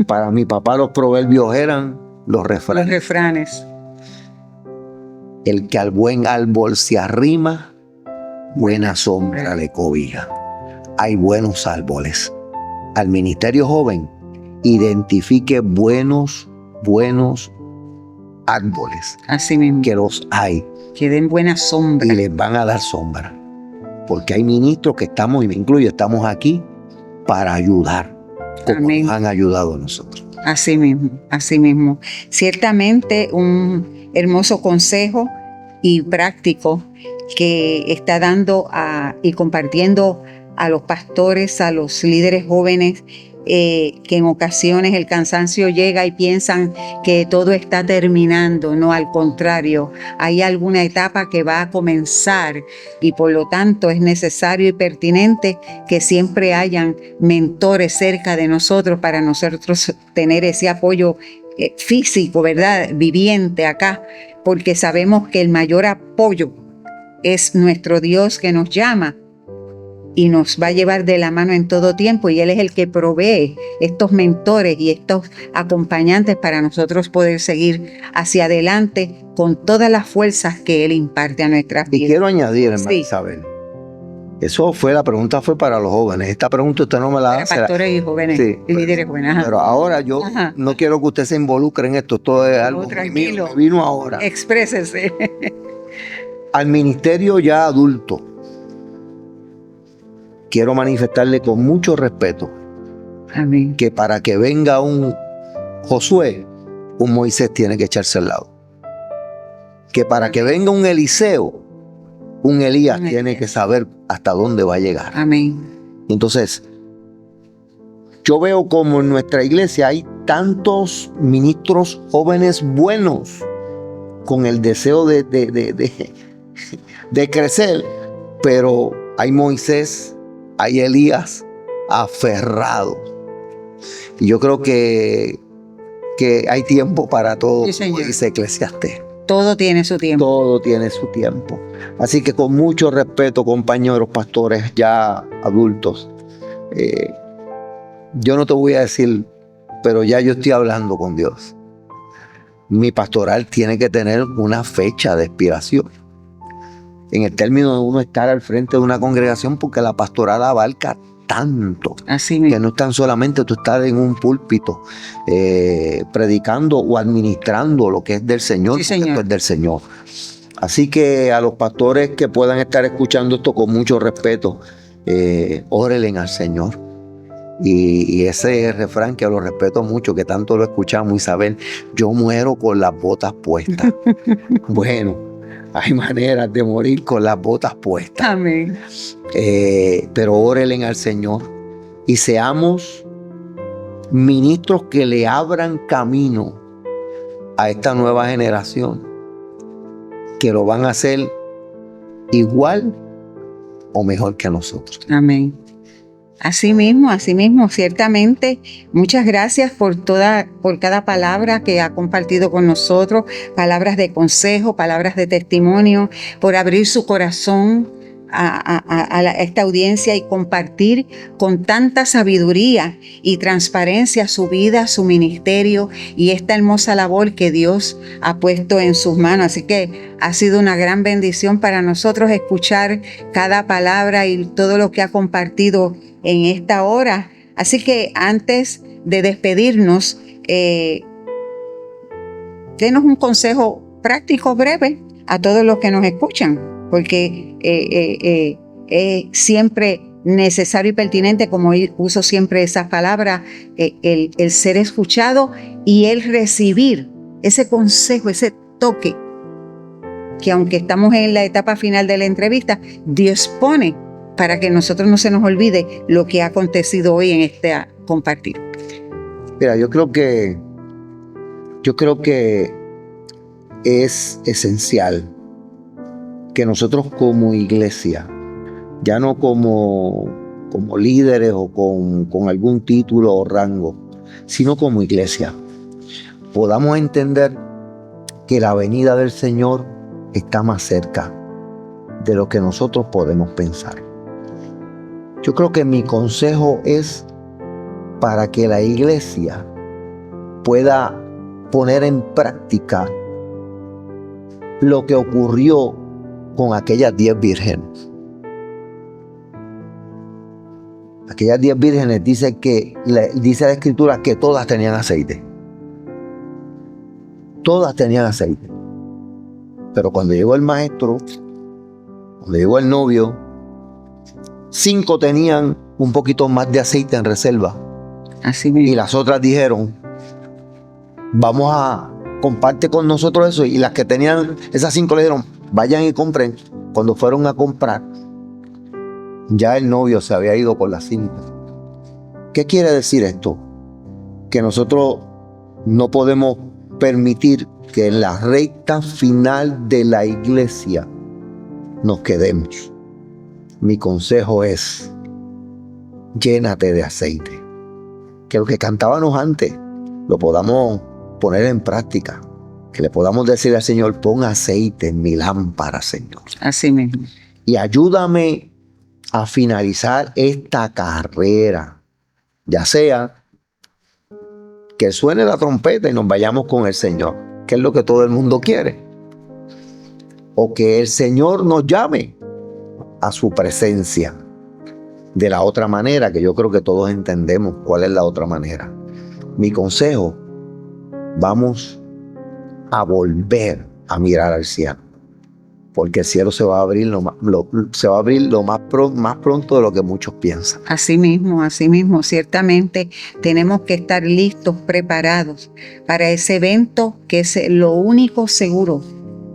Para mi papá los proverbios eran los refranes. Los refranes. El que al buen árbol se arrima, buena sombra le cobija. Hay buenos árboles. Al ministerio joven, identifique buenos árboles. Así mismo. Que los hay. Que den buena sombra. Y les van a dar sombra. Porque hay ministros que estamos, y me incluyo, estamos aquí para ayudar. Como Amén. nos han ayudado a nosotros. Así mismo, así mismo. Ciertamente un hermoso consejo y práctico que está dando y compartiendo a los pastores, a los líderes jóvenes, que en ocasiones el cansancio llega y piensan que todo está terminando. No, al contrario, hay alguna etapa que va a comenzar y por lo tanto es necesario y pertinente que siempre hayan mentores cerca de nosotros para nosotros tener ese apoyo físico, ¿verdad? Viviente acá, porque sabemos que el mayor apoyo es nuestro Dios que nos llama y nos va a llevar de la mano en todo tiempo, y Él es el que provee estos mentores y estos acompañantes para nosotros poder seguir hacia adelante con todas las fuerzas que Él imparte a nuestras vidas. Y quiero añadir, hermana Sí. Isabel, la pregunta fue para los jóvenes. Esta pregunta usted no me la hace. Pastores y jóvenes, Sí, y líderes jóvenes. Ajá. Pero ahora yo Ajá. no quiero que usted se involucre en esto. Esto es algo tranquilo. que vino ahora. Exprésese. Al ministerio ya adulto, quiero manifestarle con mucho respeto Amén. que para que venga un Josué, un Moisés tiene que echarse al lado. Que para que venga un Eliseo, un Elías tiene que saber hasta dónde va a llegar. Amén. Entonces, yo veo como en nuestra iglesia hay tantos ministros jóvenes buenos con el deseo de crecer, pero hay Moisés, hay Elías aferrados. Y yo creo que hay tiempo para todo, Sí, señor. como dice Eclesiastés. Todo tiene su tiempo. Todo tiene su tiempo. Así que con mucho respeto, compañeros pastores ya adultos, yo no te voy a decir, pero ya yo estoy hablando con Dios. Mi pastoral tiene que tener una fecha de expiración. En el término de uno estar al frente de una congregación, porque la pastoral abarca tanto. Así Que mismo. no es tan solamente tú estar en un púlpito predicando o administrando lo que es del Señor, Sí, porque señor. esto es del Señor. Así que a los pastores que puedan estar escuchando esto con mucho respeto, órenle al Señor. Y ese refrán que lo respeto mucho, que tanto lo escuchamos, Isabel, yo muero con las botas puestas. Bueno, hay maneras de morir con las botas puestas. Amén. Pero órenle al Señor y seamos ministros que le abran camino a esta nueva generación, que lo van a hacer igual o mejor que nosotros. Amén. Así mismo, ciertamente. Muchas gracias por cada palabra que ha compartido con nosotros, palabras de consejo, palabras de testimonio, por abrir su corazón a esta audiencia y compartir con tanta sabiduría y transparencia su vida, su ministerio y esta hermosa labor que Dios ha puesto en sus manos. Así que ha sido una gran bendición para nosotros escuchar cada palabra y todo lo que ha compartido en esta hora. Así que antes de despedirnos, denos un consejo práctico breve a todos los que nos escuchan, porque es siempre necesario y pertinente, como uso siempre esas palabras, el ser escuchado y el recibir ese consejo, ese toque, que aunque estamos en la etapa final de la entrevista, Dios pone para que nosotros no se nos olvide lo que ha acontecido hoy en este compartir. Mira, yo creo que es esencial que nosotros como iglesia, ya no como líderes o con algún título o rango, sino como iglesia, podamos entender que la venida del Señor está más cerca de lo que nosotros podemos pensar. Yo creo que mi consejo es para que la iglesia pueda poner en práctica lo que ocurrió con aquellas 10 vírgenes. Aquellas 10 vírgenes dice la escritura que todas tenían aceite. Todas tenían aceite. Pero cuando llegó el maestro, cuando llegó el novio, 5 tenían un poquito más de aceite en reserva. Así mismo. Y las otras dijeron, vamos a comparte con nosotros eso. Y las que tenían, esas 5 le dijeron, vayan y compren. Cuando fueron a comprar, ya el novio se había ido con las 5. ¿Qué quiere decir esto? Que nosotros no podemos permitir que en la recta final de la iglesia nos quedemos. Mi consejo es, llénate de aceite. Que lo que cantábamos antes lo podamos poner en práctica. Que le podamos decir al Señor, pon aceite en mi lámpara, Señor. Así mismo. Y ayúdame a finalizar esta carrera. Ya sea que suene la trompeta y nos vayamos con el Señor, que es lo que todo el mundo quiere. O que el Señor nos llame a su presencia de la otra manera, que yo creo que todos entendemos cuál es la otra manera. Mi consejo, vamos a volver a mirar al cielo, porque el cielo se va a abrir lo más pronto de lo que muchos piensan. Así mismo, ciertamente tenemos que estar listos, preparados para ese evento, que es lo único seguro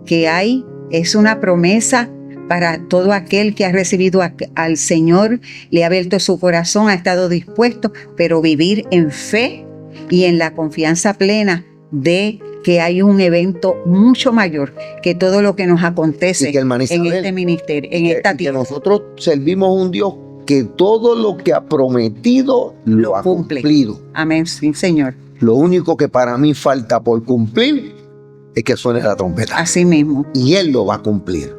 que hay, es una promesa para todo aquel que ha recibido al Señor, le ha abierto su corazón, ha estado dispuesto, pero vivir en fe y en la confianza plena de que hay un evento mucho mayor que todo lo que nos acontece en este ministerio, en esta tierra. Que nosotros servimos un Dios que todo lo que ha prometido lo ha cumplido. Amén, sí, Señor. Lo único que para mí falta por cumplir es que suene la trompeta. Así mismo. Y Él lo va a cumplir.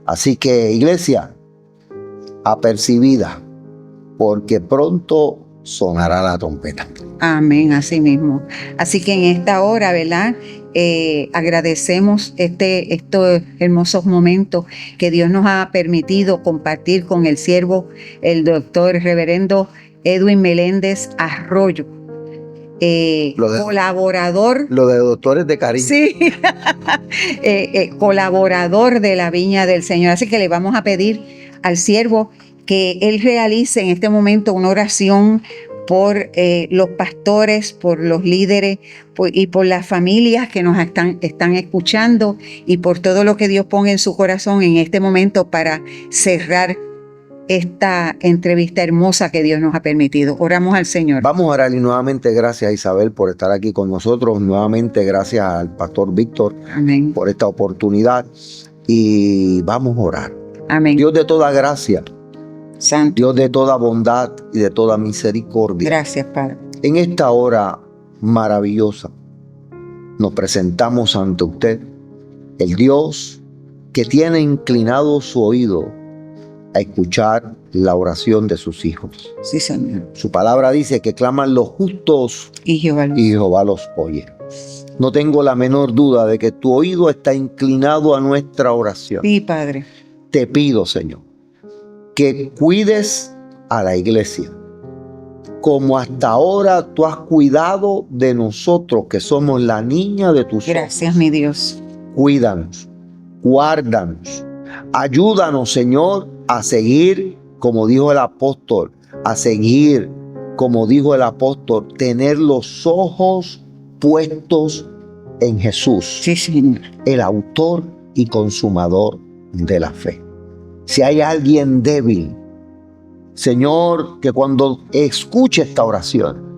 Así que, iglesia, apercibida, porque pronto sonará la trompeta. Amén, así mismo. Así que en esta hora, ¿verdad? Agradecemos estos hermosos momentos que Dios nos ha permitido compartir con el siervo, el doctor reverendo Edwin Meléndez Arroyo. Colaborador. Lo de doctores de cariño. Sí, colaborador de la Viña del Señor. Así que le vamos a pedir al siervo que él realice en este momento una oración por los pastores, por los líderes y por las familias que nos están escuchando y por todo lo que Dios pone en su corazón en este momento para cerrar esta entrevista hermosa que Dios nos ha permitido. Oramos al Señor. Vamos a orar y nuevamente gracias a Isabel por estar aquí con nosotros. Nuevamente gracias al pastor Víctor. Amén. Por esta oportunidad. Y vamos a orar. Amén. Dios de toda gracia, Santo. Dios de toda bondad y de toda misericordia. Gracias, Padre. En esta hora maravillosa nos presentamos ante usted, el Dios que tiene inclinado su oído a escuchar la oración de sus hijos. Sí, Señor. Su palabra dice que claman los justos Y Jehová. y Jehová los oye. No tengo la menor duda de que tu oído está inclinado a nuestra oración. Sí, Padre. Te pido, Señor, que cuides a la iglesia, como hasta ahora tú has cuidado de nosotros, que somos la niña de tus ojos. Gracias, mi Dios. Cuídanos, guárdanos, ayúdanos, Señor, a seguir, como dijo el apóstol, tener los ojos puestos en Jesús, Sí, Señor. el autor y consumador de la fe. Si hay alguien débil, Señor, que cuando escuche esta oración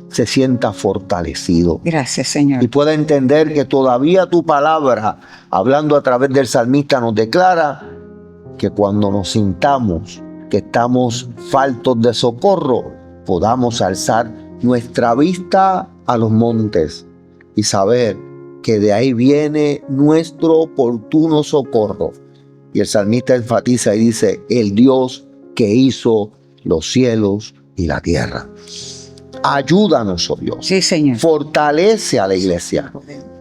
se sienta fortalecido Gracias, Señor. y pueda entender que todavía tu palabra, hablando a través del salmista, nos declara que cuando nos sintamos que estamos faltos de socorro, podamos alzar nuestra vista a los montes y saber que de ahí viene nuestro oportuno socorro. Y el salmista enfatiza y dice, el Dios que hizo los cielos y la tierra. Ayúdanos, oh Dios. Sí, Señor. Fortalece a la iglesia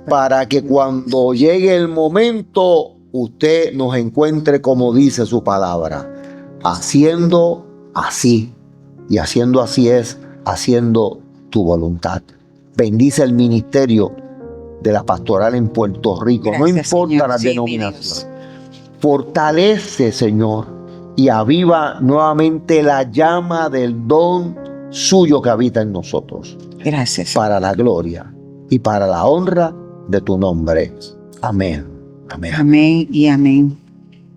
para que cuando llegue el momento usted nos encuentre como dice su palabra, haciendo así. Y haciendo así es haciendo tu voluntad. Bendice el ministerio de la pastoral en Puerto Rico. Gracias, no importa Señor. la Sí, denominación. Fortalece, Señor, y aviva nuevamente la llama del don suyo que habita en nosotros. Gracias. Para la gloria y para la honra de tu nombre. Amén. Amén. Amén y amén.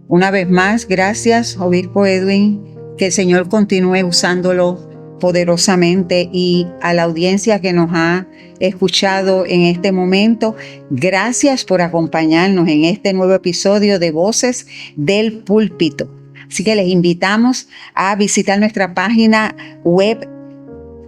Una vez más, gracias, Obispo Edwin. Que el Señor continúe usándolo poderosamente, y a la audiencia que nos ha escuchado en este momento, gracias por acompañarnos en este nuevo episodio de Voces del Púlpito. Así que les invitamos a visitar nuestra página web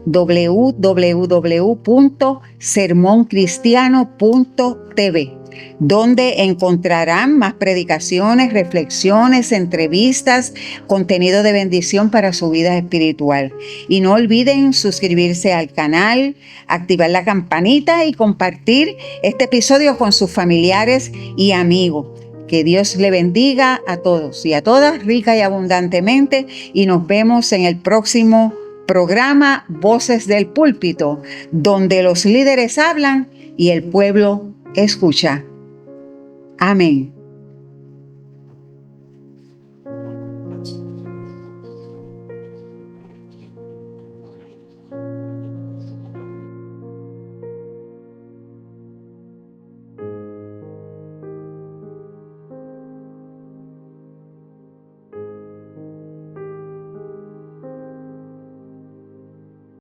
www.sermoncristiano.tv, donde encontrarán más predicaciones, reflexiones, entrevistas, contenido de bendición para su vida espiritual. Y no olviden suscribirse al canal, activar la campanita y compartir este episodio con sus familiares y amigos. Que Dios le bendiga a todos y a todas rica y abundantemente, y nos vemos en el próximo programa Voces del Púlpito, donde los líderes hablan y el pueblo escucha. Amén.